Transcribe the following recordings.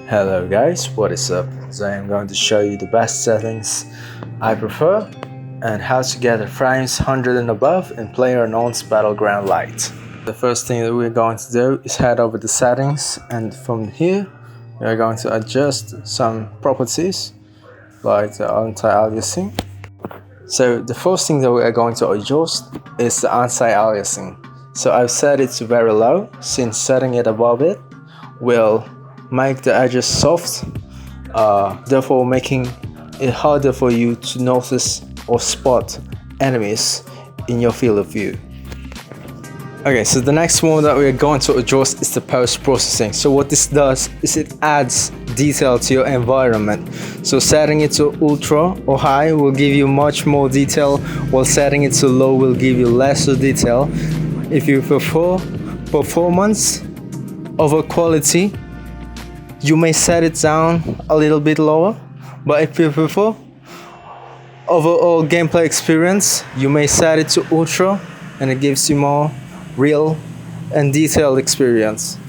Hello guys, what is up? Today I'm going to show you the best settings I prefer and how to get the frames 100 and above in PlayerUnknown's Battleground Lite. The first thing that we're going to do is head over to settings, and from here we are going to adjust some properties like the anti-aliasing. So the first thing that we are going to adjust is the anti-aliasing. So I've set it to very low, since setting it above it will make the edges soft, therefore making it harder for you to notice or spot enemies in your field of view. Okay, so the next one that we are going to adjust is the post-processing. So what this does is it adds detail to your environment. So setting it to ultra or high will give you much more detail, while setting it to low will give you lesser detail. If you prefer performance over quality, you may set it down a little bit lower, but if you prefer overall gameplay experience, you may set it to ultra, and it gives you more real and detailed experience.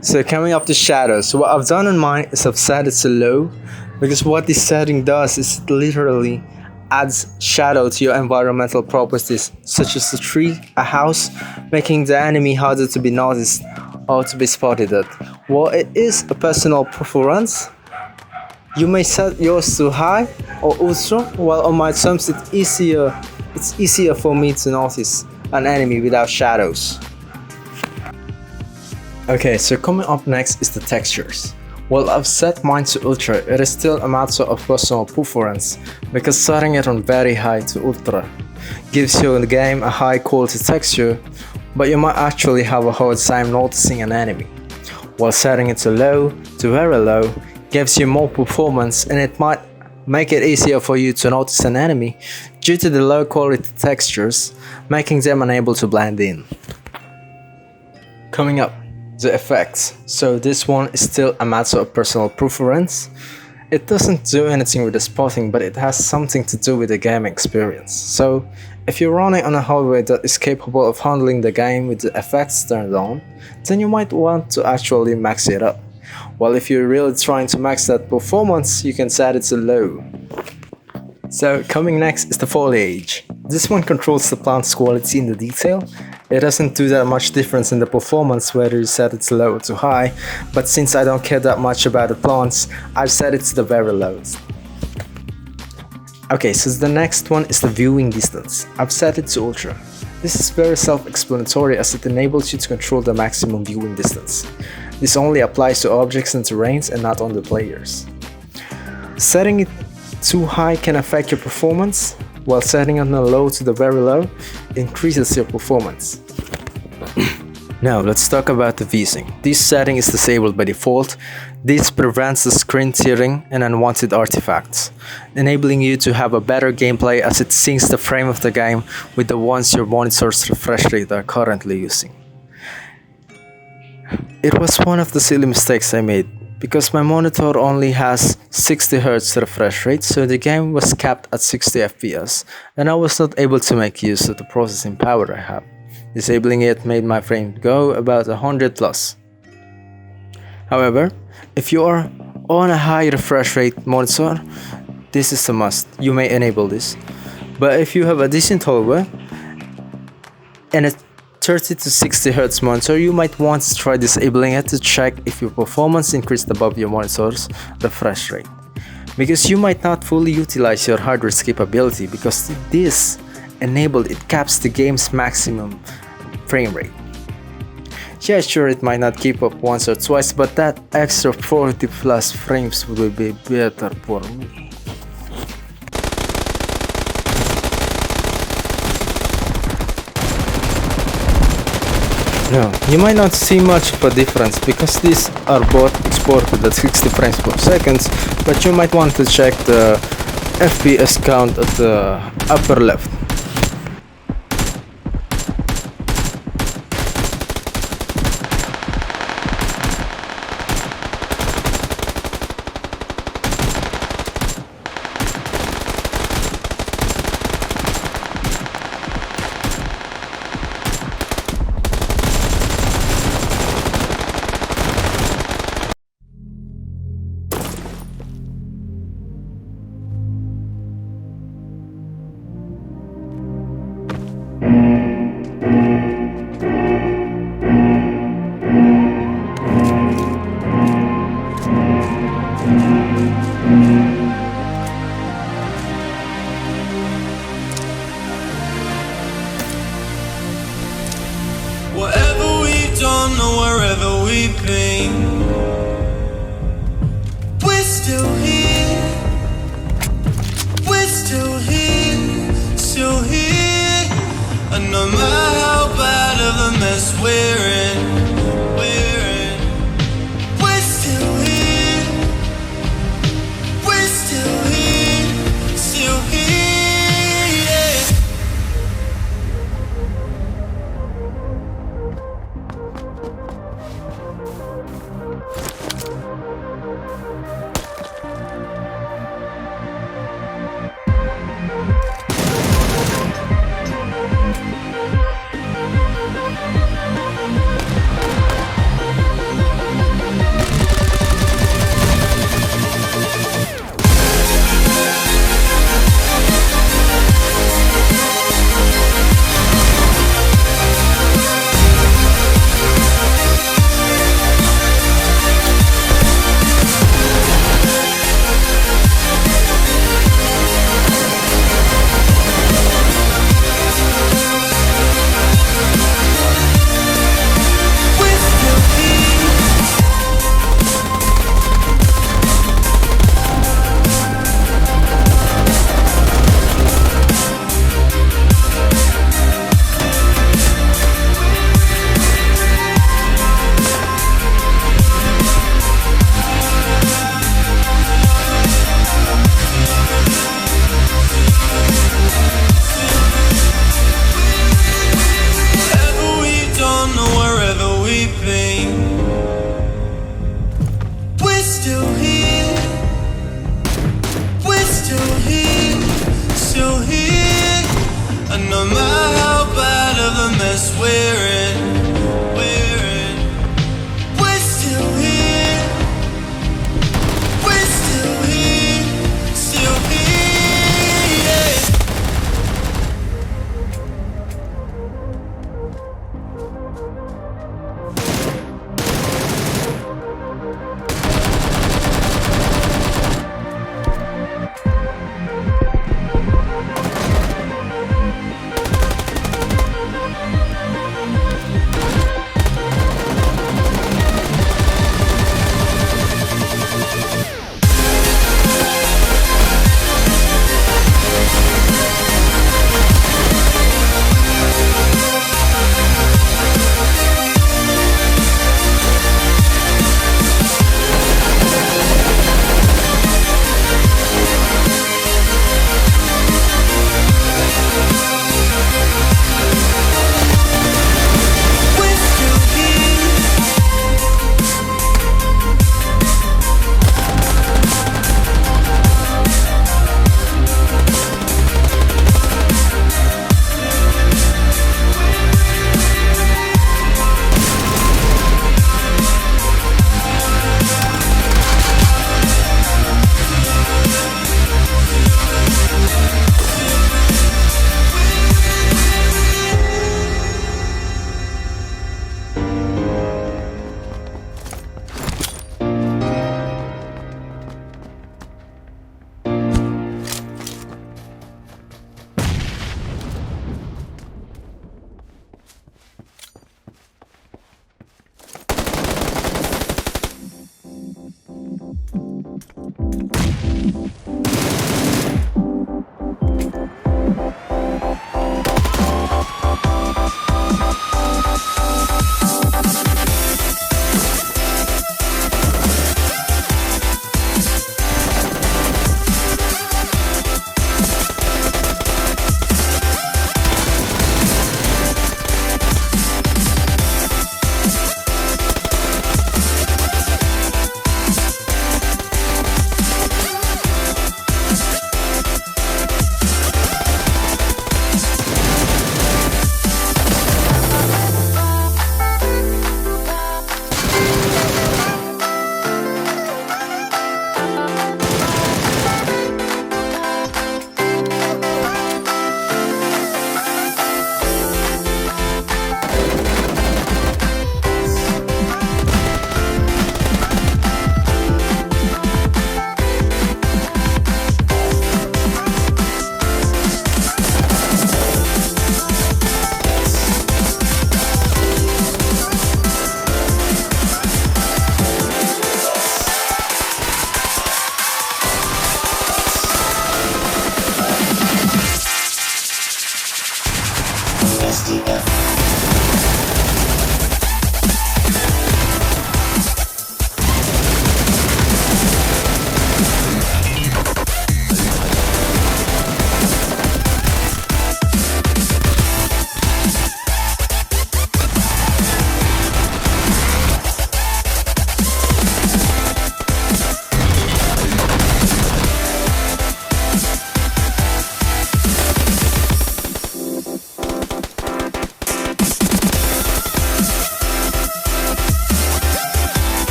So coming up to shadows, so what I've done in mine is I've set it to low, because what this setting does is it literally adds shadow to your environmental properties, such as a tree, a house, making the enemy harder to be noticed or to be spotted at. While it is a personal preference, you may set yours to high or ultra, while on my terms it's easier for me to notice an enemy without shadows. Okay, so coming up next is the textures. While I've set mine to ultra, it is still a matter of personal preference, because setting it on very high to ultra gives you in the game a high quality texture, but you might actually have a hard time noticing an enemy. While setting it to low to very low gives you more performance, and it might make it easier for you to notice an enemy due to the low quality textures, making them unable to blend in. Coming up, the effects. So this one is still a matter of personal preference. It doesn't do anything with the spotting, but it has something to do with the game experience. So if you're running on a hardware that is capable of handling the game with the effects turned on, then you might want to actually max it up. While if you're really trying to max that performance, you can set it to low. So coming next is the foliage. This one controls the plant's quality in the detail. It doesn't do that much difference in the performance whether you set it to low or to high, but since I don't care that much about the plants, I've set it to the very lowest. Okay, so the next one is the viewing distance. I've set it to ultra. This is very self-explanatory, as it enables you to control the maximum viewing distance. This only applies to objects and terrains and not on the players. Setting it too high can affect your performance, while setting it on the low to the very low increases your performance. Now let's talk about the VSync. This setting is disabled by default. This prevents the screen tearing and unwanted artifacts, enabling you to have a better gameplay as it syncs the frame of the game with the ones your monitor's refresh rate are currently using. It was one of the silly mistakes I made, because my monitor only has 60Hz refresh rate, so the game was capped at 60 FPS, and I was not able to make use of the processing power I have. Disabling it made my frame go about 100 plus. However, if you are on a high refresh rate monitor, this is a must. You may enable this. But if you have a decent hardware and a 30 to 60Hz monitor, you might want to try disabling it to check if your performance increased above your monitor's refresh rate. Because you might not fully utilize your hardware's capability, because this enabled it caps the game's maximum frame rate. Yeah, sure, it might not keep up once or twice, but that extra 40 plus frames will be better for me. Now, you might not see much of a difference, because these are both exported at 60 frames per second, but you might want to check the FPS count at the upper left. We're still here. We're still here. Still here.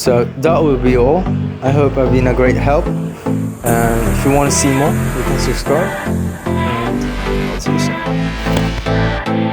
So that will be all. I hope I've been a great help, and if you want to see more, you can subscribe.